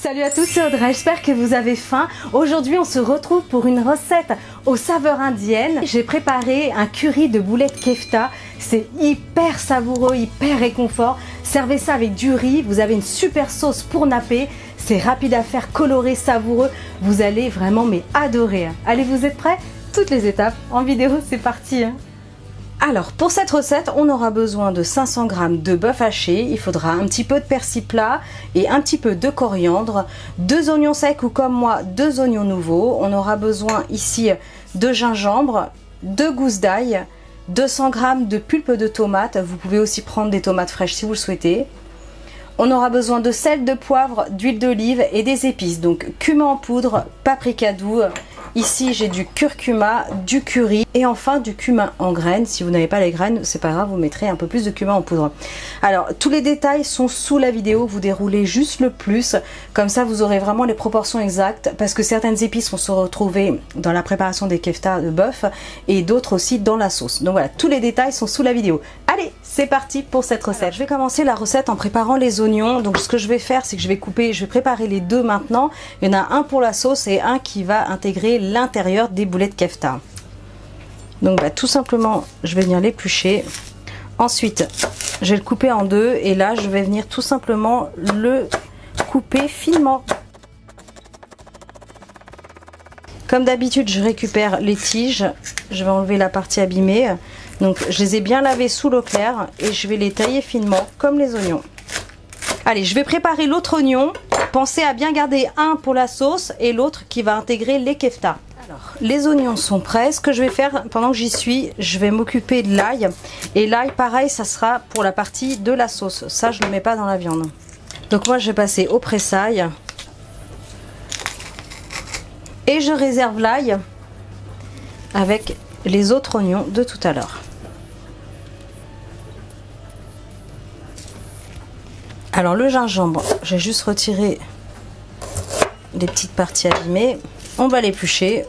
Salut à tous, c'est Audrey, j'espère que vous avez faim. Aujourd'hui on se retrouve pour une recette aux saveurs indiennes. J'ai préparé un curry de boulettes kefta. C'est hyper savoureux, hyper réconfort. Servez ça avec du riz, vous avez une super sauce pour napper. C'est rapide à faire, coloré, savoureux. Vous allez vraiment adorer. Allez, vous êtes prêts? Toutes les étapes en vidéo, c'est parti. Alors pour cette recette on aura besoin de 500 g de bœuf haché, il faudra un petit peu de persil plat et un petit peu de coriandre, 2 oignons secs ou comme moi 2 oignons nouveaux, on aura besoin ici de gingembre, 2 gousses d'ail, 200 g de pulpe de tomate, vous pouvez aussi prendre des tomates fraîches si vous le souhaitez. On aura besoin de sel, de poivre, d'huile d'olive et des épices, donc cumin en poudre, paprika doux. Ici j'ai du curcuma, du curry et enfin du cumin en graines. Si vous n'avez pas les graines, c'est pas grave, vous mettrez un peu plus de cumin en poudre. Alors tous les détails sont sous la vidéo, vous déroulez juste le plus, comme ça vous aurez vraiment les proportions exactes, parce que certaines épices vont se retrouver dans la préparation des kefta de bœuf et d'autres aussi dans la sauce. Donc voilà, tous les détails sont sous la vidéo. Allez, c'est parti pour cette recette. Alors, je vais commencer la recette en préparant les oignons. Donc ce que je vais faire, c'est que je vais préparer les deux maintenant. Il y en a un pour la sauce et un qui va intégrer l'intérieur des boulettes kefta. Donc tout simplement je vais venir l'éplucher, ensuite je vais le couper en deux et là je vais venir tout simplement le couper finement. Comme d'habitude je récupère les tiges, je vais enlever la partie abîmée, donc je les ai bien lavées sous l'eau claire et je vais les tailler finement comme les oignons. Allez, je vais préparer l'autre oignon. Pensez à bien garder un pour la sauce et l'autre qui va intégrer les kefta. Alors, les oignons sont prêts. Ce que je vais faire pendant que j'y suis, je vais m'occuper de l'ail. Et l'ail, pareil, ça sera pour la partie de la sauce. Ça, je ne le mets pas dans la viande. Donc moi, je vais passer au pressail. Et je réserve l'ail avec les autres oignons de tout à l'heure. Alors le gingembre, j'ai juste retiré les petites parties abîmées. On va l'éplucher.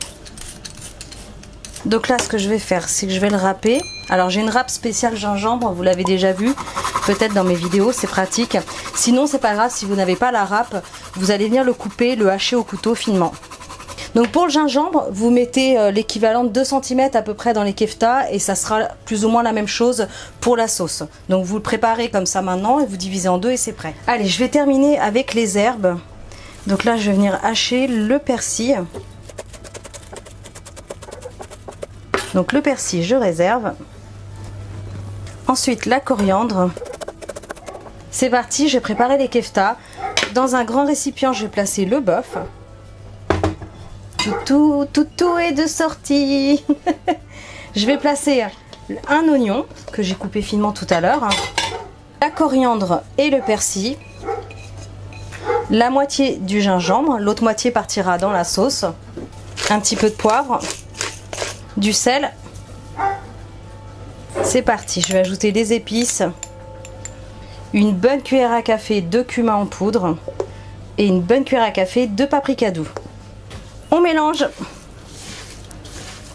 Donc là ce que je vais faire, c'est que je vais le râper. Alors j'ai une râpe spéciale gingembre, vous l'avez déjà vu peut-être dans mes vidéos, c'est pratique. Sinon c'est pas grave, si vous n'avez pas la râpe, vous allez venir le couper, le hacher au couteau finement. Donc pour le gingembre, vous mettez l'équivalent de 2 cm à peu près dans les kefta et ça sera plus ou moins la même chose pour la sauce. Donc vous le préparez comme ça maintenant et vous divisez en deux et c'est prêt. Allez, je vais terminer avec les herbes. Donc là, je vais venir hacher le persil. Donc le persil, je réserve. Ensuite, la coriandre. C'est parti, je vais préparer les kefta. Dans un grand récipient, je vais placer le bœuf. Tout est de sortie. Je vais placer un oignon que j'ai coupé finement tout à l'heure, la coriandre et le persil, la moitié du gingembre, l'autre moitié partira dans la sauce, un petit peu de poivre, du sel. C'est parti, je vais ajouter des épices, une bonne cuillère à café de cumin en poudre et une bonne cuillère à café de paprika doux. On mélange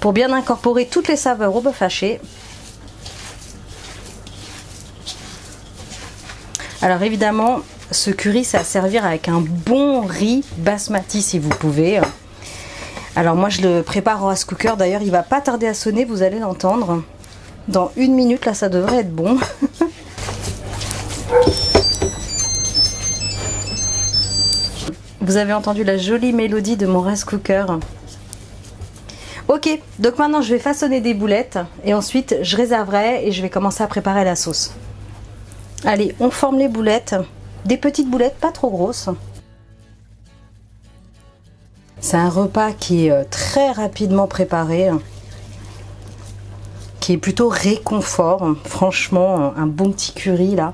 pour bien incorporer toutes les saveurs au bœuf haché. Alors évidemment, ce curry, c'est à servir avec un bon riz basmati si vous pouvez. Alors moi je le prépare au rice cooker, d'ailleurs il va pas tarder à sonner, vous allez l'entendre. Dans 1 minute, là ça devrait être bon. Vous avez entendu la jolie mélodie de mon rice cooker. Ok, donc maintenant je vais façonner des boulettes et ensuite je réserverai et je vais commencer à préparer la sauce. Allez, on forme les boulettes, des petites boulettes pas trop grosses. C'est un repas qui est très rapidement préparé, qui est plutôt réconfort. Franchement, un bon petit curry là.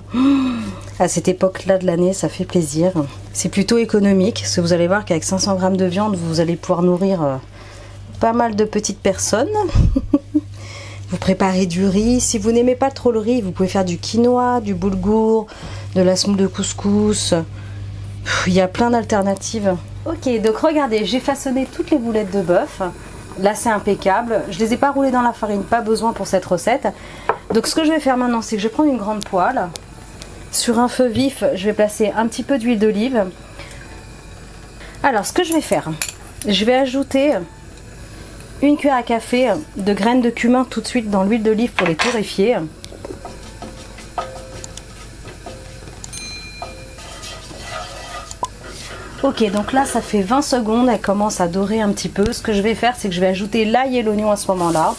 À cette époque-là de l'année, ça fait plaisir. C'est plutôt économique, parce que vous allez voir qu'avec 500 g de viande, vous allez pouvoir nourrir pas mal de petites personnes. Vous préparez du riz. Si vous n'aimez pas trop le riz, vous pouvez faire du quinoa, du boulgour, de la semoule de couscous. Il y a plein d'alternatives. Ok, donc regardez, j'ai façonné toutes les boulettes de bœuf. Là, c'est impeccable. Je ne les ai pas roulées dans la farine, pas besoin pour cette recette. Donc ce que je vais faire maintenant, c'est que je vais prendre une grande poêle. Sur un feu vif, je vais placer un petit peu d'huile d'olive, Alors ce que je vais faire, je vais ajouter une cuillère à café de graines de cumin tout de suite dans l'huile d'olive pour les torréfier. Ok, donc là ça fait 20 secondes, elle commence à dorer un petit peu. Ce que je vais faire, c'est que je vais ajouter l'ail et l'oignon à ce moment-là.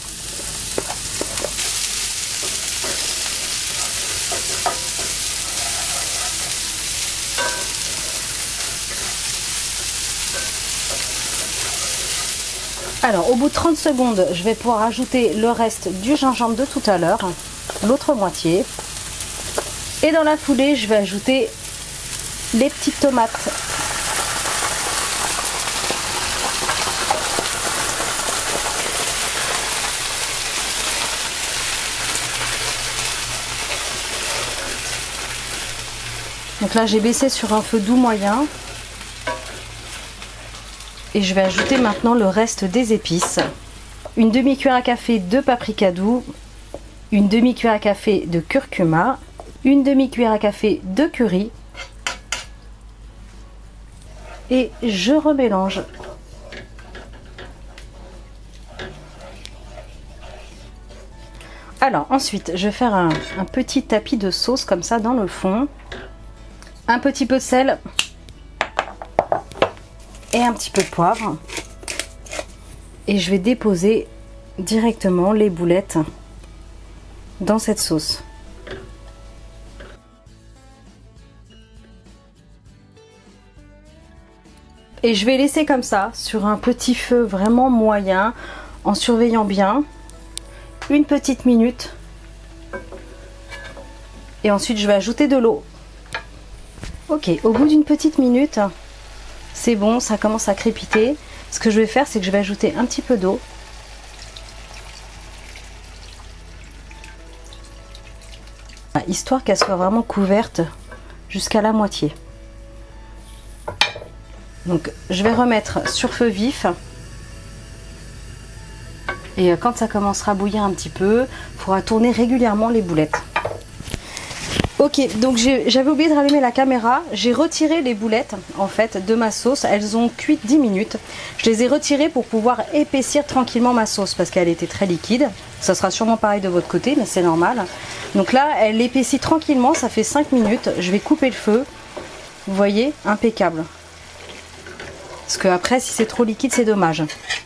Alors au bout de 30 secondes, je vais pouvoir ajouter le reste du gingembre de tout à l'heure, l'autre moitié. Et dans la foulée, je vais ajouter les petites tomates. Donc là j'ai baissé sur un feu doux moyen. Et je vais ajouter maintenant le reste des épices. Une demi-cuillère à café de paprika doux, une demi-cuillère à café de curcuma, une demi-cuillère à café de curry. Et je remélange. Alors ensuite, je vais faire un petit tapis de sauce comme ça dans le fond. Un petit peu de sel. Et un petit peu de poivre. Et je vais déposer directement les boulettes dans cette sauce. Et je vais laisser comme ça sur un petit feu vraiment moyen en surveillant bien une petite minute. Et ensuite je vais ajouter de l'eau. Ok, au bout d'une petite minute, c'est bon, ça commence à crépiter. Ce que je vais faire, c'est que je vais ajouter un petit peu d'eau. Histoire qu'elle soit vraiment couverte jusqu'à la moitié. Donc je vais remettre sur feu vif. Et quand ça commencera à bouillir un petit peu, il faudra tourner régulièrement les boulettes. Ok, donc j'avais oublié de rallumer la caméra. J'ai retiré les boulettes en fait de ma sauce. Elles ont cuit 10 minutes. Je les ai retirées pour pouvoir épaissir tranquillement ma sauce parce qu'elle était très liquide. Ça sera sûrement pareil de votre côté, mais c'est normal. Donc là, elle épaissit tranquillement. Ça fait 5 minutes. Je vais couper le feu. Vous voyez, impeccable. Parce que après, si c'est trop liquide, c'est dommage.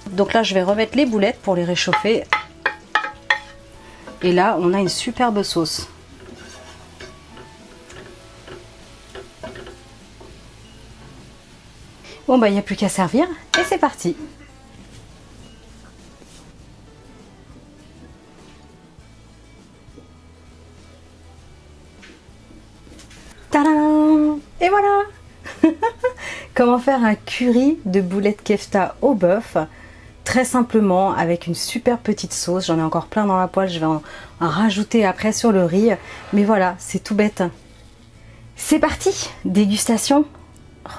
Donc là, je vais remettre les boulettes pour les réchauffer. Et là, on a une superbe sauce. Bon bah il n'y a plus qu'à servir et c'est parti. Tadam! Et voilà. Comment faire un curry de boulettes kefta au bœuf. Très simplement avec une super petite sauce. J'en ai encore plein dans la poêle, je vais en rajouter après sur le riz. Mais voilà, c'est tout bête. C'est parti, dégustation.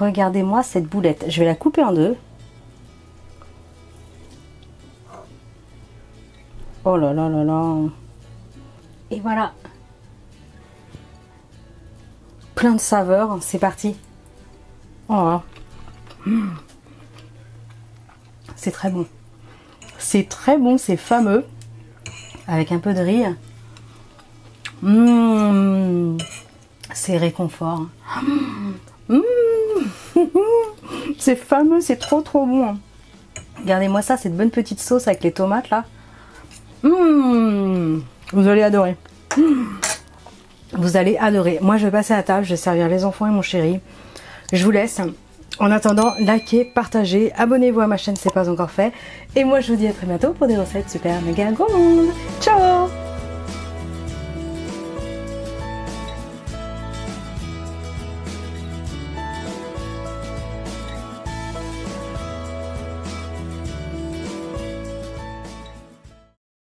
Regardez-moi cette boulette. Je vais la couper en deux. Oh là là là là. Et voilà. Plein de saveurs. C'est parti. Oh là. C'est très bon. C'est très bon, c'est fameux. Avec un peu de riz. C'est réconfort. C'est fameux, c'est trop bon. Regardez-moi ça, cette bonne petite sauce avec les tomates là. Vous allez adorer. Vous allez adorer. Moi je vais passer à table, je vais servir les enfants et mon chéri. Je vous laisse. En attendant, likez, partagez, abonnez-vous à ma chaîne si ce n'est pas encore fait. Et moi je vous dis à très bientôt pour des recettes super méga gourmandes. Ciao!